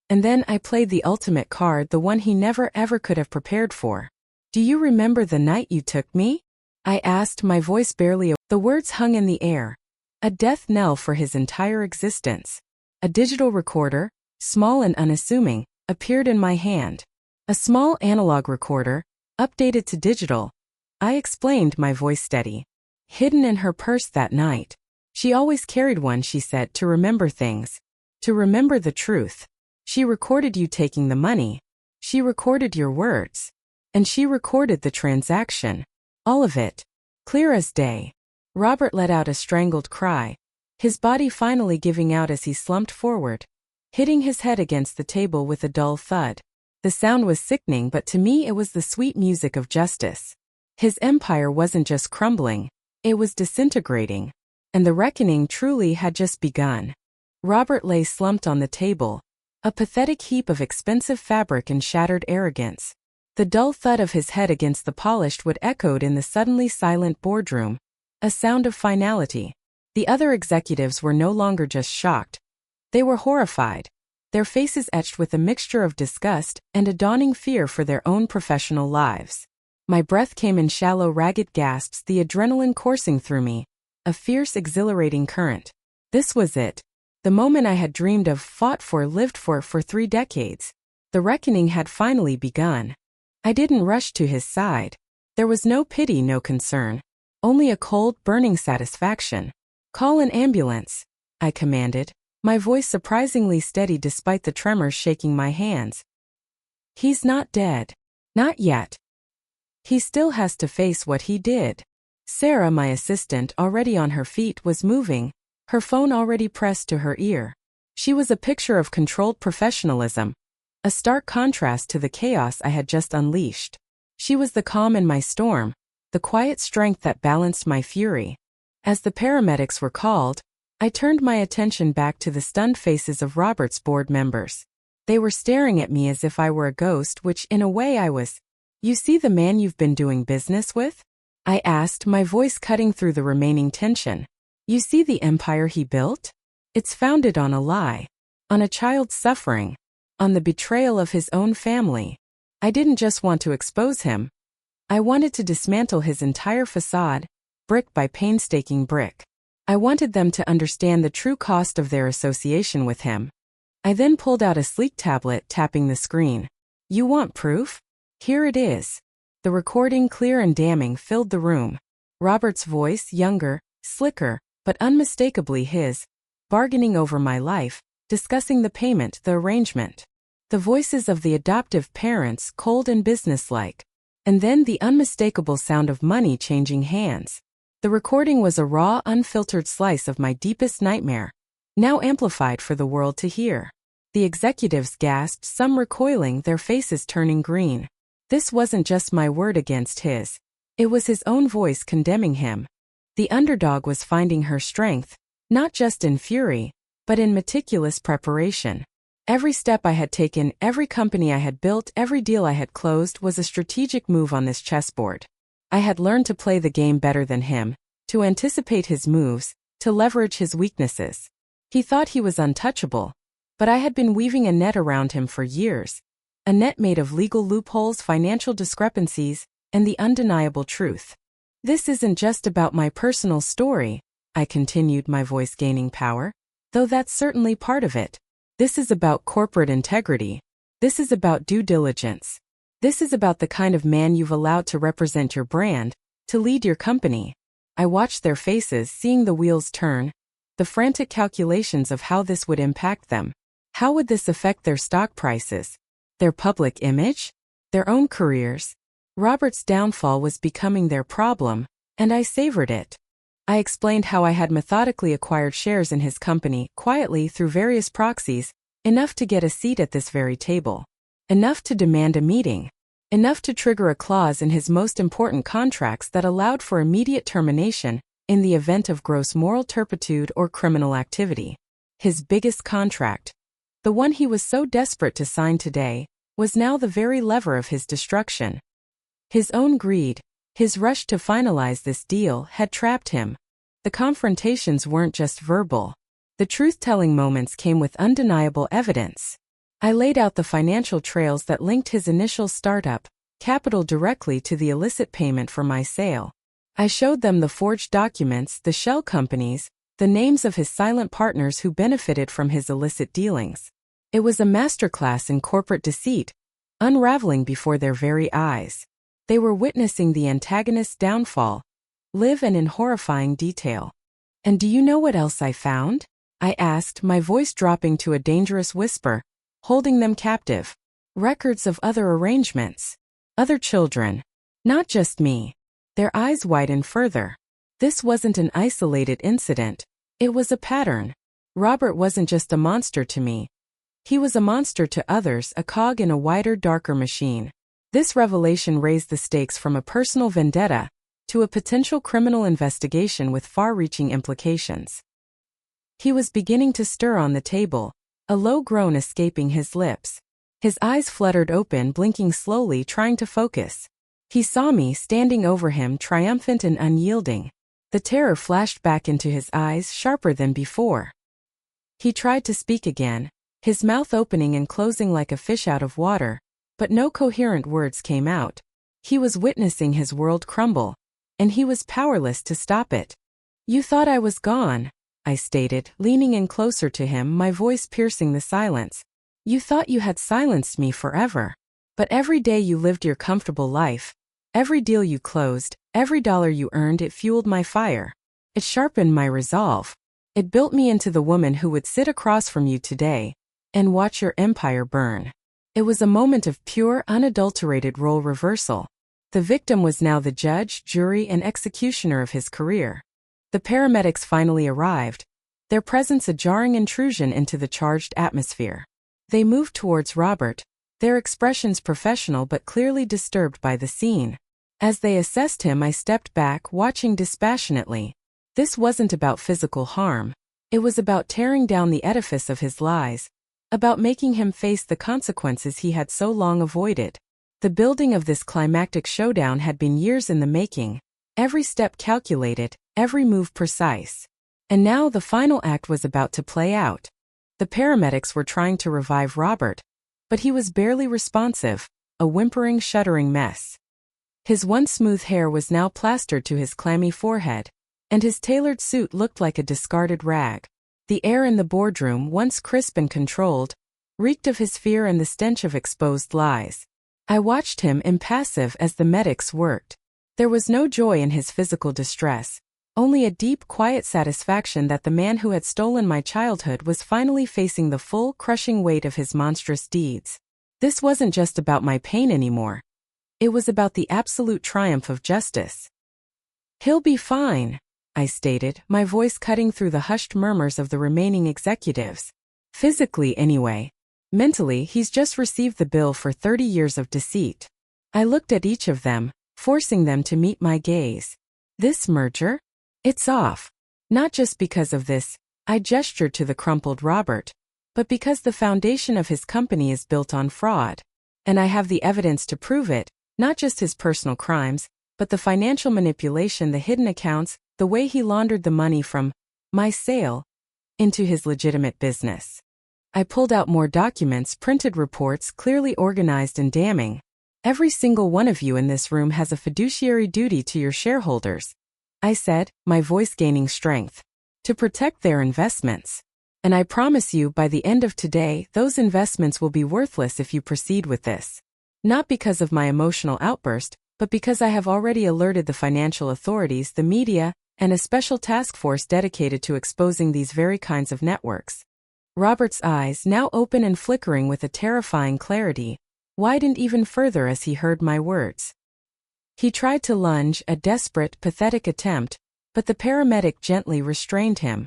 And then I played the ultimate card, the one he never ever could have prepared for. "Do you remember the night you took me?" I asked, my voice barely. The words hung in the air. A death knell for his entire existence. A digital recorder, small and unassuming, appeared in my hand. A small analog recorder, updated to digital. I explained, my voice steady. Hidden in her purse that night. She always carried one, she said, to remember things. To remember the truth. She recorded you taking the money. She recorded your words. And she recorded the transaction. All of it. Clear as day. Robert let out a strangled cry, his body finally giving out as he slumped forward, hitting his head against the table with a dull thud. The sound was sickening, but to me it was the sweet music of justice. His empire wasn't just crumbling, it was disintegrating. And the reckoning truly had just begun. Robert lay slumped on the table, a pathetic heap of expensive fabric and shattered arrogance. The dull thud of his head against the polished wood echoed in the suddenly silent boardroom, a sound of finality. The other executives were no longer just shocked. They were horrified, their faces etched with a mixture of disgust and a dawning fear for their own professional lives. My breath came in shallow, ragged gasps, the adrenaline coursing through me, a fierce, exhilarating current. This was it. The moment I had dreamed of, fought for, lived for 3 decades. The reckoning had finally begun. I didn't rush to his side. There was no pity, no concern. Only a cold, burning satisfaction. "Call an ambulance," I commanded, my voice surprisingly steady despite the tremors shaking my hands. "He's not dead. Not yet. He still has to face what he did." Sarah, my assistant, already on her feet, was moving, her phone already pressed to her ear. She was a picture of controlled professionalism, a stark contrast to the chaos I had just unleashed. She was the calm in my storm, the quiet strength that balanced my fury. As the paramedics were called, I turned my attention back to the stunned faces of Robert's board members. They were staring at me as if I were a ghost, which in a way I was. "You see the man you've been doing business with?" I asked, my voice cutting through the remaining tension. "You see the empire he built? It's founded on a lie, on a child's suffering, on the betrayal of his own family." I didn't just want to expose him. I wanted to dismantle his entire facade, brick by painstaking brick. I wanted them to understand the true cost of their association with him. I then pulled out a sleek tablet, tapping the screen. "You want proof? Here it is." The recording, clear and damning, filled the room. Robert's voice, younger, slicker, but unmistakably his, bargaining over my life, discussing the payment, the arrangement. The voices of the adoptive parents, cold and businesslike. And then the unmistakable sound of money changing hands. The recording was a raw, unfiltered slice of my deepest nightmare, now amplified for the world to hear. The executives gasped, some recoiling, their faces turning green. This wasn't just my word against his. It was his own voice condemning him. The underdog was finding her strength, not just in fury, but in meticulous preparation. Every step I had taken, every company I had built, every deal I had closed was a strategic move on this chessboard. I had learned to play the game better than him, to anticipate his moves, to leverage his weaknesses. He thought he was untouchable, but I had been weaving a net around him for years. A net made of legal loopholes, financial discrepancies, and the undeniable truth. "This isn't just about my personal story," I continued, my voice gaining power, "though that's certainly part of it. This is about corporate integrity. This is about due diligence. This is about the kind of man you've allowed to represent your brand, to lead your company." I watched their faces, seeing the wheels turn, the frantic calculations of how this would impact them. How would this affect their stock prices, their public image, their own careers? Robert's downfall was becoming their problem, and I savored it. I explained how I had methodically acquired shares in his company, quietly through various proxies, enough to get a seat at this very table. Enough to demand a meeting. Enough to trigger a clause in his most important contracts that allowed for immediate termination in the event of gross moral turpitude or criminal activity. His biggest contract. The one he was so desperate to sign today, was now the very lever of his destruction. His own greed, his rush to finalize this deal, had trapped him. The confrontations weren't just verbal. The truth-telling moments came with undeniable evidence. I laid out the financial trails that linked his initial startup capital directly to the illicit payment for my sale. I showed them the forged documents, the shell companies, the names of his silent partners who benefited from his illicit dealings. It was a masterclass in corporate deceit, unraveling before their very eyes. They were witnessing the antagonist's downfall, live and in horrifying detail. "And do you know what else I found?" I asked, my voice dropping to a dangerous whisper, holding them captive. "Records of other arrangements. Other children. Not just me." Their eyes widened further. This wasn't an isolated incident. It was a pattern. Robert wasn't just a monster to me. He was a monster to others, a cog in a wider, darker machine. This revelation raised the stakes from a personal vendetta to a potential criminal investigation with far-reaching implications. He was beginning to stir on the table, a low groan escaping his lips. His eyes fluttered open, blinking slowly, trying to focus. He saw me standing over him, triumphant and unyielding. The terror flashed back into his eyes, sharper than before. He tried to speak again, his mouth opening and closing like a fish out of water, but no coherent words came out. He was witnessing his world crumble, and he was powerless to stop it. "You thought I was gone," I stated, leaning in closer to him, my voice piercing the silence. "You thought you had silenced me forever. But every day you lived your comfortable life, every deal you closed, every dollar you earned, it fueled my fire. It sharpened my resolve. It built me into the woman who would sit across from you today and watch your empire burn." It was a moment of pure, unadulterated role reversal. The victim was now the judge, jury, and executioner of his career. The paramedics finally arrived, their presence a jarring intrusion into the charged atmosphere. They moved towards Robert, their expressions professional but clearly disturbed by the scene. As they assessed him, I stepped back, watching dispassionately. This wasn't about physical harm. It was about tearing down the edifice of his lies, about making him face the consequences he had so long avoided. The building of this climactic showdown had been years in the making, every step calculated, every move precise. And now the final act was about to play out. The paramedics were trying to revive Robert, but he was barely responsive, a whimpering, shuddering mess. His once smooth hair was now plastered to his clammy forehead, and his tailored suit looked like a discarded rag. The air in the boardroom, once crisp and controlled, reeked of his fear and the stench of exposed lies. I watched him, impassive, as the medics worked. There was no joy in his physical distress, only a deep, quiet satisfaction that the man who had stolen my childhood was finally facing the full, crushing weight of his monstrous deeds. This wasn't just about my pain anymore. It was about the absolute triumph of justice. "He'll be fine," I stated, my voice cutting through the hushed murmurs of the remaining executives. "Physically, anyway. Mentally, he's just received the bill for 30 years of deceit." I looked at each of them, forcing them to meet my gaze. "This merger? It's off. Not just because of this," I gestured to the crumpled Robert, "but because the foundation of his company is built on fraud. And I have the evidence to prove it, not just his personal crimes, but the financial manipulation, the hidden accounts, the way he laundered the money from my sale into his legitimate business." I pulled out more documents, printed reports, clearly organized and damning. "Every single one of you in this room has a fiduciary duty to your shareholders," I said, my voice gaining strength, "to protect their investments. And I promise you, by the end of today, those investments will be worthless if you proceed with this. Not because of my emotional outburst, but because I have already alerted the financial authorities, the media, and a special task force dedicated to exposing these very kinds of networks." Robert's eyes, now open and flickering with a terrifying clarity, widened even further as he heard my words. He tried to lunge, a desperate, pathetic attempt, but the paramedic gently restrained him.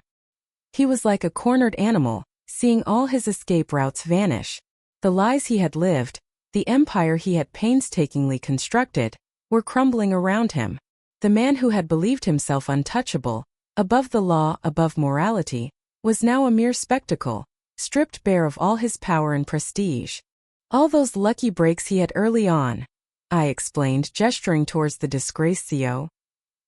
He was like a cornered animal, seeing all his escape routes vanish. The lies he had lived, the empire he had painstakingly constructed, were crumbling around him. The man who had believed himself untouchable, above the law, above morality, was now a mere spectacle, stripped bare of all his power and prestige. All those lucky breaks he had early on, I explained, gesturing towards the disgraced CO.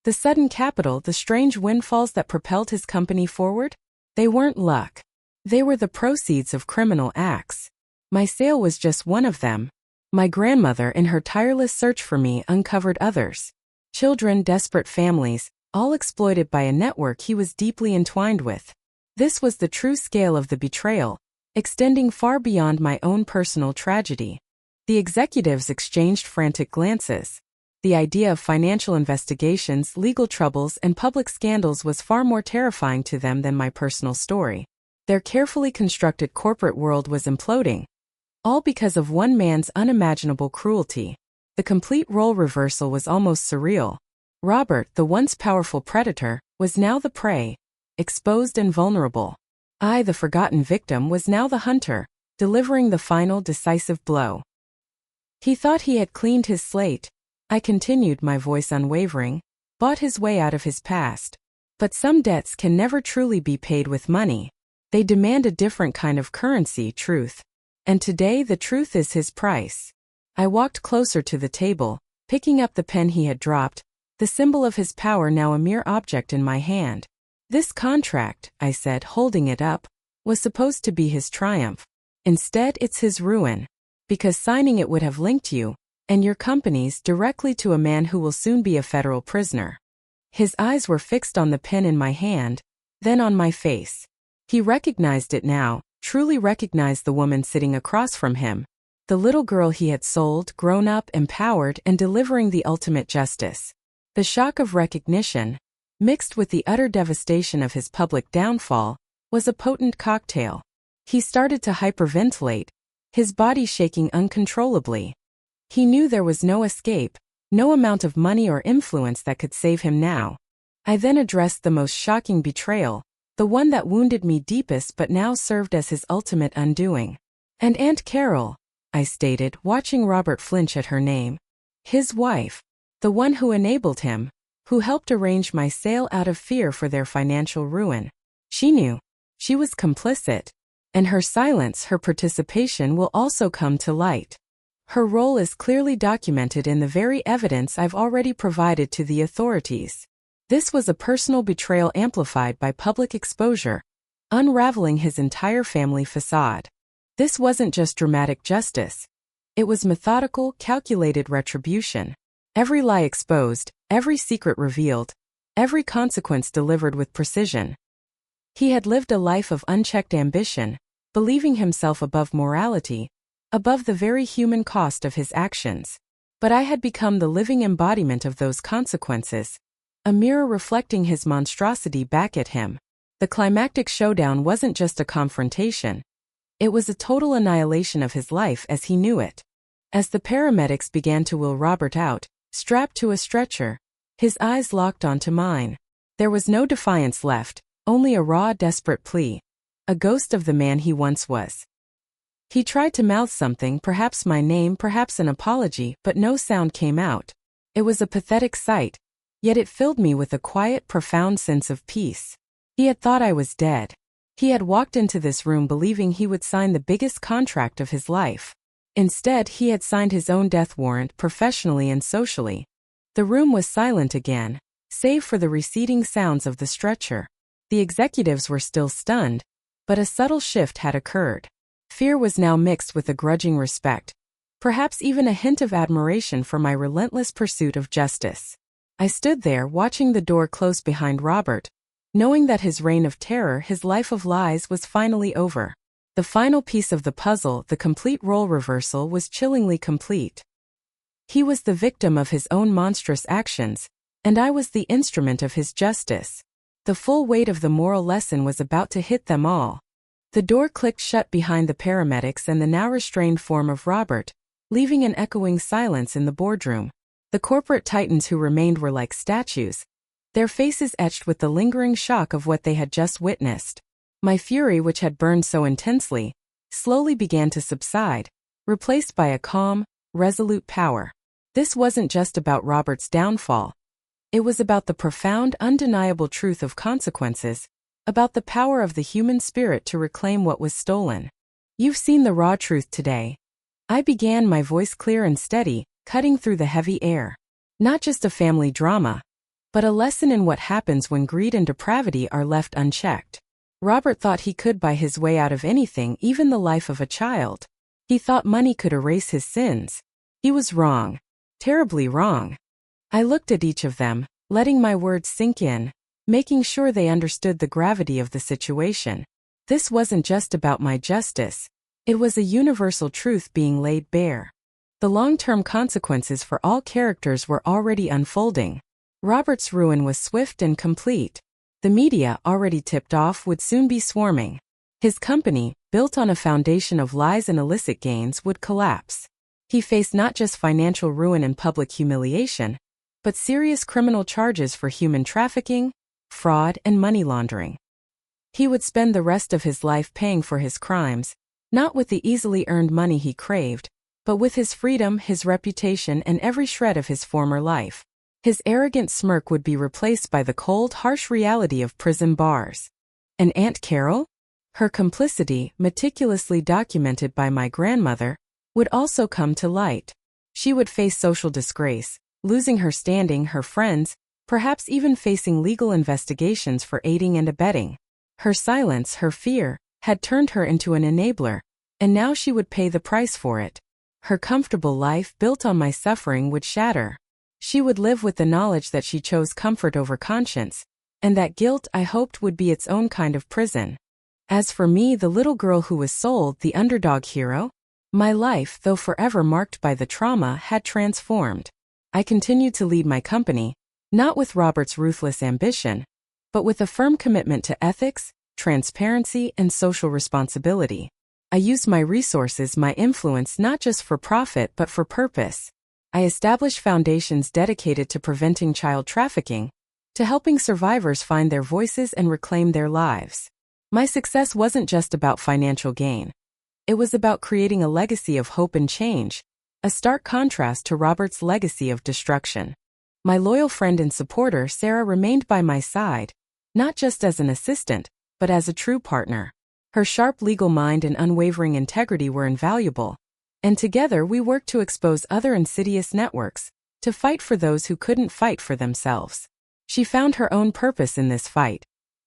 The sudden capital, the strange windfalls that propelled his company forward? They weren't luck. They were the proceeds of criminal acts. My sale was just one of them. My grandmother, in her tireless search for me, uncovered others. Children, desperate families, all exploited by a network he was deeply entwined with. This was the true scale of the betrayal, extending far beyond my own personal tragedy. The executives exchanged frantic glances. The idea of financial investigations, legal troubles, and public scandals was far more terrifying to them than my personal story. Their carefully constructed corporate world was imploding. All because of one man's unimaginable cruelty. The complete role reversal was almost surreal. Robert, the once powerful predator, was now the prey, exposed and vulnerable. I, the forgotten victim, was now the hunter, delivering the final decisive blow. He thought he had cleaned his slate, I continued, my voice unwavering, bought his way out of his past. But some debts can never truly be paid with money. They demand a different kind of currency, truth. And today the truth is his price. I walked closer to the table, picking up the pen he had dropped, the symbol of his power now a mere object in my hand. This contract, I said, holding it up, was supposed to be his triumph. Instead, it's his ruin. Because signing it would have linked you, and your companies, directly to a man who will soon be a federal prisoner. His eyes were fixed on the pen in my hand, then on my face. He recognized it now, truly recognized the woman sitting across from him. The little girl he had sold, grown up, empowered, and delivering the ultimate justice. The shock of recognition, mixed with the utter devastation of his public downfall, was a potent cocktail. He started to hyperventilate, his body shaking uncontrollably. He knew there was no escape, no amount of money or influence that could save him now. I then addressed the most shocking betrayal, the one that wounded me deepest but now served as his ultimate undoing. And Aunt Carol, I stated, watching Robert flinch at her name. His wife. The one who enabled him, who helped arrange my sale out of fear for their financial ruin. She knew. She was complicit. And her silence, her participation will also come to light. Her role is clearly documented in the very evidence I've already provided to the authorities. This was a personal betrayal amplified by public exposure, unraveling his entire family facade. This wasn't just dramatic justice. It was methodical, calculated retribution. Every lie exposed, every secret revealed, every consequence delivered with precision. He had lived a life of unchecked ambition, believing himself above morality, above the very human cost of his actions. But I had become the living embodiment of those consequences, a mirror reflecting his monstrosity back at him. The climactic showdown wasn't just a confrontation. It was a total annihilation of his life as he knew it. As the paramedics began to wheel Robert out, strapped to a stretcher, his eyes locked onto mine. There was no defiance left, only a raw, desperate plea. A ghost of the man he once was. He tried to mouth something, perhaps my name, perhaps an apology, but no sound came out. It was a pathetic sight, yet it filled me with a quiet, profound sense of peace. He had thought I was dead. He had walked into this room believing he would sign the biggest contract of his life. Instead, he had signed his own death warrant, professionally and socially. The room was silent again, save for the receding sounds of the stretcher. The executives were still stunned, but a subtle shift had occurred. Fear was now mixed with a grudging respect, perhaps even a hint of admiration for my relentless pursuit of justice. I stood there watching the door close behind Robert, knowing that his reign of terror, his life of lies, was finally over. The final piece of the puzzle, the complete role reversal, was chillingly complete. He was the victim of his own monstrous actions, and I was the instrument of his justice. The full weight of the moral lesson was about to hit them all. The door clicked shut behind the paramedics and the now restrained form of Robert, leaving an echoing silence in the boardroom. The corporate titans who remained were like statues, their faces etched with the lingering shock of what they had just witnessed. My fury, which had burned so intensely, slowly began to subside, replaced by a calm, resolute power. This wasn't just about Robert's downfall. It was about the profound, undeniable truth of consequences, about the power of the human spirit to reclaim what was stolen. You've seen the raw truth today. I began, my voice clear and steady, cutting through the heavy air. Not just a family drama, but a lesson in what happens when greed and depravity are left unchecked. Robert thought he could buy his way out of anything, even the life of a child. He thought money could erase his sins. He was wrong. Terribly wrong. I looked at each of them, letting my words sink in, making sure they understood the gravity of the situation. This wasn't just about my justice. It was a universal truth being laid bare. The long-term consequences for all characters were already unfolding. Robert's ruin was swift and complete. The media, already tipped off, would soon be swarming. His company, built on a foundation of lies and illicit gains, would collapse. He faced not just financial ruin and public humiliation, but serious criminal charges for human trafficking, fraud, and money laundering. He would spend the rest of his life paying for his crimes, not with the easily earned money he craved, but with his freedom, his reputation, and every shred of his former life. His arrogant smirk would be replaced by the cold, harsh reality of prison bars. And Aunt Carol? Her complicity, meticulously documented by my grandmother, would also come to light. She would face social disgrace, losing her standing, her friends, perhaps even facing legal investigations for aiding and abetting. Her silence, her fear, had turned her into an enabler, and now she would pay the price for it. Her comfortable life, built on my suffering, would shatter. She would live with the knowledge that she chose comfort over conscience, and that guilt, I hoped, would be its own kind of prison. As for me, the little girl who was sold, the underdog hero, my life, though forever marked by the trauma, had transformed. I continued to lead my company, not with Robert's ruthless ambition, but with a firm commitment to ethics, transparency, and social responsibility. I used my resources, my influence, not just for profit but for purpose. I established foundations dedicated to preventing child trafficking, to helping survivors find their voices and reclaim their lives. My success wasn't just about financial gain. It was about creating a legacy of hope and change, a stark contrast to Robert's legacy of destruction. My loyal friend and supporter, Sarah, remained by my side, not just as an assistant, but as a true partner. Her sharp legal mind and unwavering integrity were invaluable, and together we worked to expose other insidious networks, to fight for those who couldn't fight for themselves. She found her own purpose in this fight,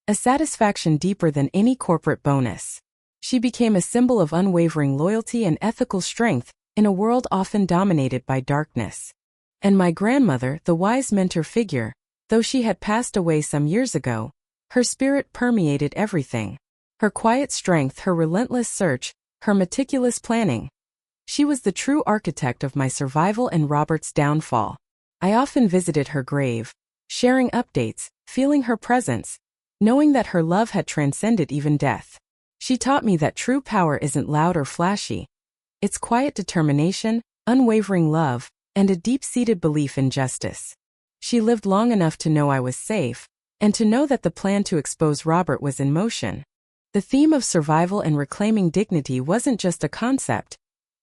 a satisfaction deeper than any corporate bonus. She became a symbol of unwavering loyalty and ethical strength in a world often dominated by darkness. And my grandmother, the wise mentor figure, though she had passed away some years ago, her spirit permeated everything. Her quiet strength, her relentless search, her meticulous planning. She was the true architect of my survival and Robert's downfall. I often visited her grave, sharing updates, feeling her presence, knowing that her love had transcended even death. She taught me that true power isn't loud or flashy. It's quiet determination, unwavering love, and a deep-seated belief in justice. She lived long enough to know I was safe, and to know that the plan to expose Robert was in motion. The theme of survival and reclaiming dignity wasn't just a concept.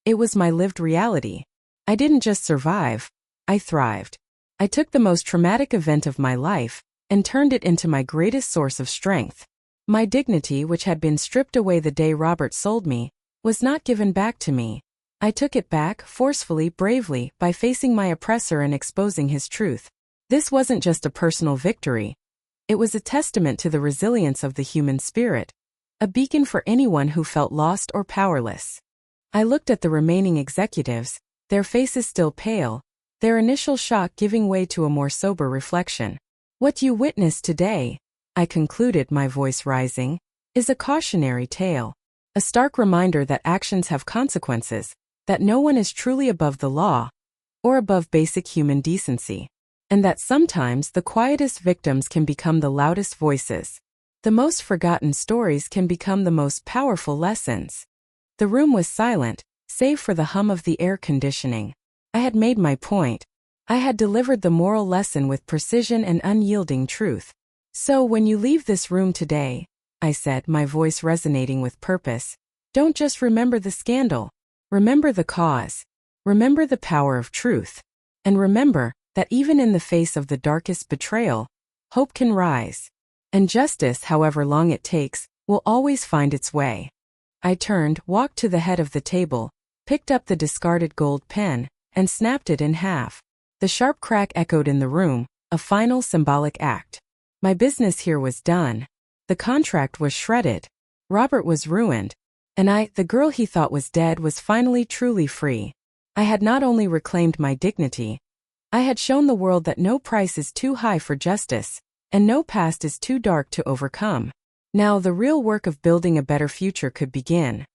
It was my lived reality. I didn't just survive, I thrived. I took the most traumatic event of my life and turned it into my greatest source of strength. My dignity, which had been stripped away the day Robert sold me, was not given back to me. I took it back, forcefully, bravely, by facing my oppressor and exposing his truth. This wasn't just a personal victory. It was a testament to the resilience of the human spirit, a beacon for anyone who felt lost or powerless. I looked at the remaining executives, their faces still pale, their initial shock giving way to a more sober reflection. What you witnessed today, I concluded, my voice rising, is a cautionary tale. A stark reminder that actions have consequences, that no one is truly above the law, or above basic human decency, and that sometimes the quietest victims can become the loudest voices. The most forgotten stories can become the most powerful lessons. The room was silent, save for the hum of the air conditioning. I had made my point. I had delivered the moral lesson with precision and unyielding truth. So when you leave this room today, I said, my voice resonating with purpose, don't just remember the scandal. Remember the cause. Remember the power of truth. And remember that even in the face of the darkest betrayal, hope can rise. And justice, however long it takes, will always find its way. I turned, walked to the head of the table, picked up the discarded gold pen, and snapped it in half. The sharp crack echoed in the room, a final symbolic act. My business here was done. The contract was shredded. Robert was ruined. And I, the girl he thought was dead, was finally truly free. I had not only reclaimed my dignity, I had shown the world that no price is too high for justice, and no past is too dark to overcome. Now the real work of building a better future could begin.